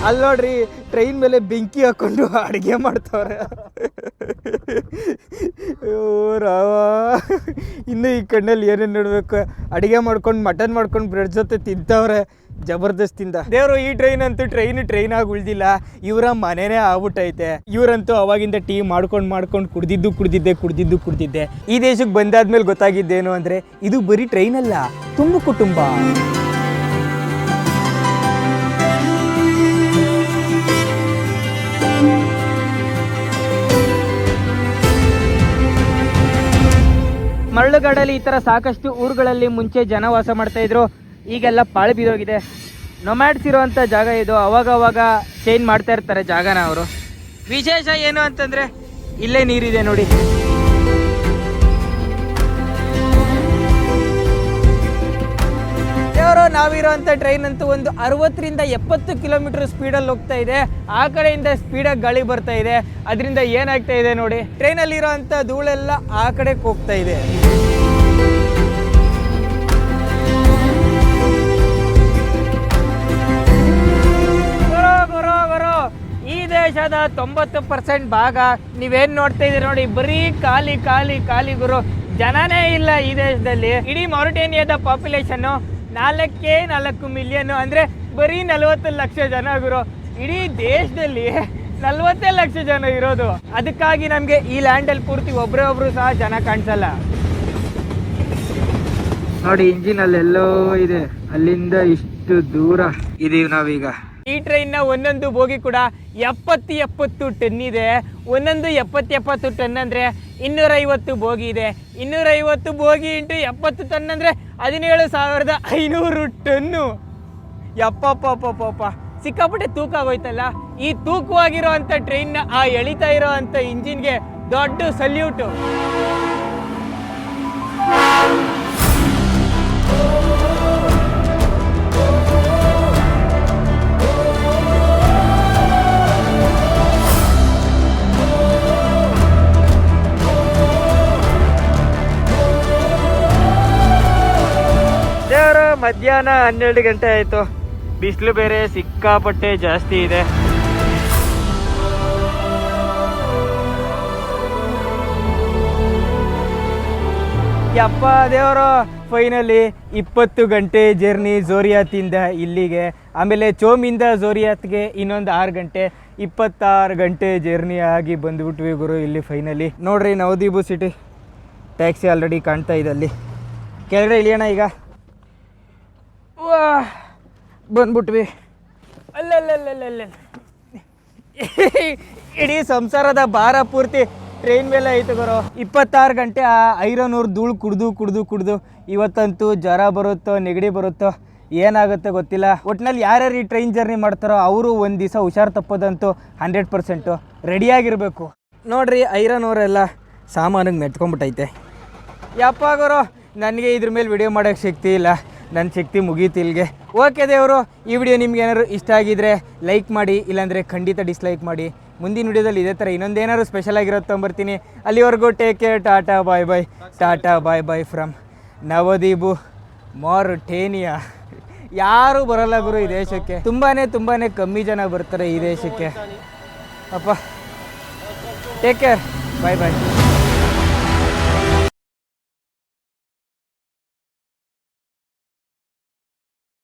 ಅಲ್ಲಿ ನೋಡ್ರಿ ಟ್ರೈನ್ ಮೇಲೆ ಬೆಂಕಿ ಹಾಕೊಂಡು ಅಡುಗೆ ಮಾಡ್ತವ್ರೆ. ರಾವ ಇನ್ನು ಈ ಕಣ್ಣಲ್ಲಿ ಏನೇನು ನೋಡ್ಬೇಕು. ಅಡುಗೆ ಮಾಡ್ಕೊಂಡು ಮಟನ್ ಮಾಡ್ಕೊಂಡು ಬ್ರೆಡ್ ಜೊತೆ ತಿಂತವ್ರೆ ಜಬರ್ದಸ್ತಿಂದ. ದೇವರು ಈ ಟ್ರೈನ್ ಅಂತೂ ಟ್ರೈನ್ ಆಗಿ ಉಳ್ದಿಲ್ಲ, ಇವರ ಮನೆನೇ ಆಗ್ಬಿಟ್ಟೈತೆ. ಇವರಂತೂ ಅವಾಗಿಂದ ಟೀ ಮಾಡ್ಕೊಂಡು ಕುಡ್ದಿದ್ದೆ. ಈ ದೇಶಕ್ಕೆ ಬಂದಾದ್ಮೇಲೆ ಗೊತ್ತಾಗಿದ್ದೇನು ಅಂದರೆ ಇದು ಬರೀ ಟ್ರೈನ್ ಅಲ್ಲ, ತುಂಬ ಕುಟುಂಬ. ಮರಳುಗಾಡಲ್ಲಿ ಈ ಥರ ಸಾಕಷ್ಟು ಊರುಗಳಲ್ಲಿ ಮುಂಚೆ ಜನ ವಾಸ ಮಾಡ್ತಾ ಇದ್ರು. ಈಗೆಲ್ಲ ಪಾಳು ಬಿದ್ದೋಗಿದೆ. ನೊಮ್ಯಾಡ್ಸ್ ಇರುವಂಥ ಜಾಗ ಇದು. ಅವಾಗ ಚೇಂಜ್ ಮಾಡ್ತಾ ಇರ್ತಾರೆ ಜಾಗನ ಅವರು. ವಿಶೇಷ ಏನು ಅಂತಂದರೆ ಇಲ್ಲೇ ನೀರಿದೆ ನೋಡಿ. ದೇವರು ನಾವಿರೋಂಥ ಟ್ರೈನ್ ಅಂತೂ ಒಂದು 60ರಿಂದ 70 ಕಿಲೋಮೀಟರ್ ಸ್ಪೀಡಲ್ಲಿ ಹೋಗ್ತಾ ಇದೆ. ಆ ಕಡೆಯಿಂದ ಸ್ಪೀಡಾಗಿ ಗಾಳಿ ಬರ್ತಾ ಇದೆ. ಅದರಿಂದ ಏನಾಗ್ತಾ ಇದೆ ನೋಡಿ, ಟ್ರೈನಲ್ಲಿರೋ ಅಂಥ ಧೂಳೆಲ್ಲ ಆ ಕಡೆಗೆ ಹೋಗ್ತಾ ಇದೆ. ಈ ದೇಶದ 90% ಭಾಗ ನೀವೇನ್ ನೋಡ್ತಾ ಇದ್ದೀರಿ ನೋಡಿ, ಬರೀ ಖಾಲಿ ಗುರು. ಜನನೇ ಇಲ್ಲ ಈ ದೇಶದಲ್ಲಿ. ಇಡೀ ಮೌರಿಟೇನಿಯಾದ ಪಾಪ್ಯುಲೇಷನ್ 4 ಮಿಲಿಯನ್, ಅಂದ್ರೆ ಬರೀ 40 ಲಕ್ಷ ಜನ ಗುರು. ಇಡೀ ದೇಶದಲ್ಲಿ 40 ಲಕ್ಷ ಜನ ಇರೋದು. ಅದಕ್ಕಾಗಿ ನಮ್ಗೆ ಈ ಲ್ಯಾಂಡಲ್ಲಿ ಪೂರ್ತಿ ಒಬ್ರು ಸಹ ಜನ ಕಾಣಿಸಲ್ಲ ನೋಡಿ. ಇಂಜಿನ್ ಅಲ್ಲೆಲ್ಲೋ ಇದೆ, ಅಲ್ಲಿಂದ ಇಷ್ಟು ದೂರ ಇದೀವಿ ನಾವೀಗ. ಈ ಟ್ರೈನ್ನ ಒಂದೊಂದು ಬೋಗಿ ಕೂಡ 70 ಟನ್ ಇದೆ. ಒಂದೊಂದು 70 ಟನ್ ಅಂದರೆ 250 ಬೋಗಿ ಇದೆ. 250 ಬೋಗಿ ಇಂಟು 70 ಟನ್ ಅಂದರೆ 17,500 ಟನ್ನು. ಯಪ್ಪಪ್ಪ ಸಿಕ್ಕಾಪಟ್ಟೆ ತೂಕ ಆಗೋಯ್ತಲ್ಲ. ಈ ತೂಕವಾಗಿರೋ ಅಂಥ ಟ್ರೈನ್ನ ಆ ಎಳಿತಾ ಇರೋ ಅಂಥ ಇಂಜಿನ್ಗೆ ದೊಡ್ಡ ಸಲ್ಯೂಟು. ಮಧ್ಯಾಹ್ನ 12 ಗಂಟೆ ಆಯಿತು. ಬಿಸಿಲು ಬೇರೆ ಸಿಕ್ಕಾಪಟ್ಟೆ ಜಾಸ್ತಿ ಇದೆ. ಯಪ್ಪ ದೇವರು, ಫೈನಲಿ 20 ಗಂಟೆ ಜರ್ನಿ ಝೋರಿಯಾತಿಂದ ಇಲ್ಲಿಗೆ. ಆಮೇಲೆ ಚೋಮಿಂದ ಝೋರಿಯಾತ್ಗೆ ಇನ್ನೊಂದು 6 ಗಂಟೆ, 26 ಗಂಟೆ ಜರ್ನಿ ಆಗಿ ಬಂದುಬಿಟ್ವಿ ಗುರು ಇಲ್ಲಿ ಫೈನಲಿ. ನೋಡ್ರಿ ನವದೀಪು ಸಿಟಿ ಟ್ಯಾಕ್ಸಿ ಆಲ್ರೆಡಿ ಕಾಣ್ತಾ ಇದೆ ಅಲ್ಲಿ. ಕೆಳಗಡೆ ಇಳಿಯೋಣ ಈಗ. ಬಂದ್ಬಿಟ್ವಿ. ಅಲ್ಲಲ್ಲ ಇಡೀ ಸಂಸಾರದ ಭಾರ ಪೂರ್ತಿ ಟ್ರೈನ್ ಮೇಲೆ ಐತೆ ಗುರು. 26 ಗಂಟೆ ಆ ಐರನ್ ಧೂಳು ಕುಡ್ದು ಇವತ್ತಂತೂ ಜ್ವರ ಬರುತ್ತೋ ನೆಗಡಿ ಬರುತ್ತೋ ಏನಾಗುತ್ತೆ ಗೊತ್ತಿಲ್ಲ. ಒಟ್ಟಿನಲ್ಲಿ ಯಾರ್ಯಾರು ಈ ಟ್ರೈನ್ ಜರ್ನಿ ಮಾಡ್ತಾರೋ ಅವರು ಒಂದು ದಿವಸ ಹುಷಾರು ತಪ್ಪೋದಂತೂ 100% ರೆಡಿಯಾಗಿರಬೇಕು. ನೋಡ್ರಿ ಐರನ್ ಅವರೆಲ್ಲ ಸಾಮಾನಿಗೆ ಮೆತ್ಕೊಂಡ್ಬಿಟ್ಟೈತೆ. ಯಪ್ಪ ಗುರು, ನನಗೆ ಇದ್ರ ಮೇಲೆ ವಿಡಿಯೋ ಮಾಡೋಕ್ಕೆ ಶಕ್ತಿ ಇಲ್ಲ, ನನ್ನ ಶಕ್ತಿ ಮುಗೀತು ಇಲ್ಲಿಗೆ. ಓಕೆ ದೇವರು, ಈ ವಿಡಿಯೋ ನಿಮ್ಗೆ ಏನಾದ್ರು ಇಷ್ಟ ಆಗಿದ್ರೆ ಲೈಕ್ ಮಾಡಿ, ಇಲ್ಲಾಂದರೆ ಖಂಡಿತ ಡಿಸ್ಲೈಕ್ ಮಾಡಿ. ಮುಂದಿನ ವಿಡಿಯೋದಲ್ಲಿ ಇದೇ ಥರ ಇನ್ನೊಂದೇನಾದ್ರು ಸ್ಪೆಷಲ್ ಆಗಿರೋದು ತೊಗೊಂಬರ್ತೀನಿ. ಅಲ್ಲಿವರೆಗೂ take care. Tata bye bye from Navdeep Mauritania. ಯಾರೂ ಬರಲ್ಲ ಗುರು ಈ ದೇಶಕ್ಕೆ. ತುಂಬಾ ಕಮ್ಮಿ ಜನ ಬರ್ತಾರೆ ಈ ದೇಶಕ್ಕೆ. ಅಪ್ಪ ಟೇಕ್ ಕೇರ್. ಬಾಯ್